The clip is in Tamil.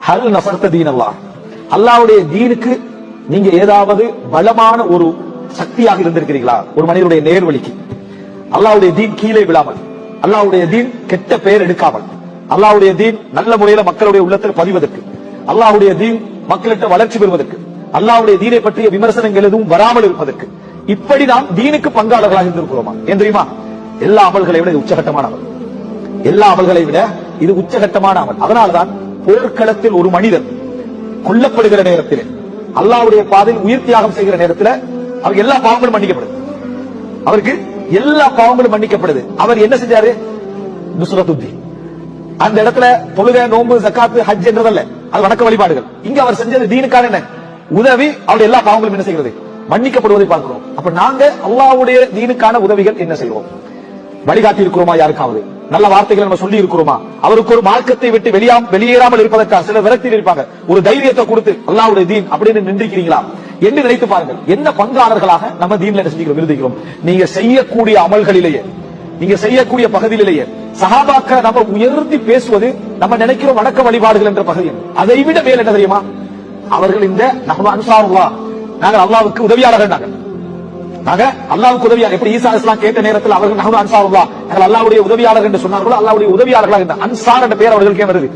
ஹல் நஸர்த தீன் அல்லாஹ், அல்லாஹ்வுடைய தீனுக்கு நீங்க ஏதாவது பலமான ஒரு சக்தியாக இருந்திருக்கிறீர்களா? ஒரு மனிதனுடைய நேர்வழிக்கு அல்லாஹ்வுடைய தீன் கீழே விழாமல், அல்லாஹ்வுடைய தீன் கெட்ட பெயர் எடுக்காமல், அல்லாஹ்வுடைய தீன் நல்ல முறையில மக்களுடைய உள்ளத்தில் பதிவதற்கு, அல்லாஹ்வுடைய தீன் மக்களிட்ட வளர்ச்சி பெறுவதற்கு, அல்லாஹ்வுடைய தீனை பற்றிய விமர்சனங்கள் எதுவும் வராமல் இருப்பதற்கு, இப்படி நாம் தீனுக்கு பங்காளர்களாக இருந்திருக்கிறோமா? ஏன் தெரியுமா? எல்லா அமல்களை விட இது உச்சகட்டமான அமல். எல்லா அமல்களை விட இது உச்சகட்டமான அமல். அதனால்தான் போர்க்களத்தில் ஒரு மனிதர் கொல்லப்படுகிற நேரத்தில், அல்லாஹ்வுடைய பாதையில் உயிர் தியாகம் செய்கிற நேரத்தில் அவருக்கு எல்லா பாவங்களும் மன்னிக்கப்படுது. அவருக்கு எல்லா பாவங்களும் மன்னிக்கப்படுது. அவர் என்ன செஞ்சாரு? நுஸ்ரத்துத்தீன். அந்த இடத்துல தொழுகை, நோன்பு, ஜக்காத்து, ஹஜ் என்றதல்ல, அது வணக்க வழிபாடுகள். இங்க அவர் செஞ்சது தீனுக்கான என்ன? உதவி. அவருடைய எல்லா பாவங்களும் என்ன செய்கிறது? மன்னிக்கப்படுவதை பார்க்கிறோம். அப்ப நாங்க அல்லாஹ்வுடைய தீனுக்கான உதவிகள் என்ன செய்வோம்? வழிகாட்டி இருக்கிறோமா? யாருக்காவது நல்ல வார்த்தைகளை நம்ம சொல்லி இருக்கிறோமா? அவருக்கு ஒரு மார்க்கத்தை விட்டு வெளியேறாமல் இருப்பதற்காக சில விரக்தியில் இருப்பாங்க, ஒரு தைரியத்தை கொடுத்து அல்லாஹ்வுடைய தீன் அப்படின்னு நின்றிருக்கிறீங்களா என்று நினைத்து பாருங்கள். என்ன பங்காளர்களாக நம்ம தீன்ல என்ன செஞ்சுக்கிறோம்? விருதுகிறோம். நீங்க செய்யக்கூடிய அமல்களிலேயே, நீங்க செய்யக்கூடிய பகுதியிலேயே சஹாபாக்களை நம்ம உயர்த்தி பேசுவது நம்ம நினைக்கிறோம் வணக்க வழிபாடுகள் என்ற பகுதி. அதை விட மேல் என்ன தெரியுமா? அவர்கள் இந்த நஹ்னு அன்சாருல்லாஹ், நாங்கள் அல்லாஹ்வுக்கு உதவியாளர்கள். நாங்க அல்லாஹ்வுக்கு உதவியாளர். எப்படி ஈசா அலைஹிஸ்ஸலாம் கேட்ட நேரத்தில் அவர்கள் நஹ்னு அன்சாருல்லாஹ், நாங்கள் அல்லாஹ்வுடைய உதவியாளர்கள் என்று சொன்னார்களோ, அல்லாஹ்வுடைய உதவியாளர்களாக. இந்த அன்சார் என்ற பெயர் அவர்களுக்கே வருது.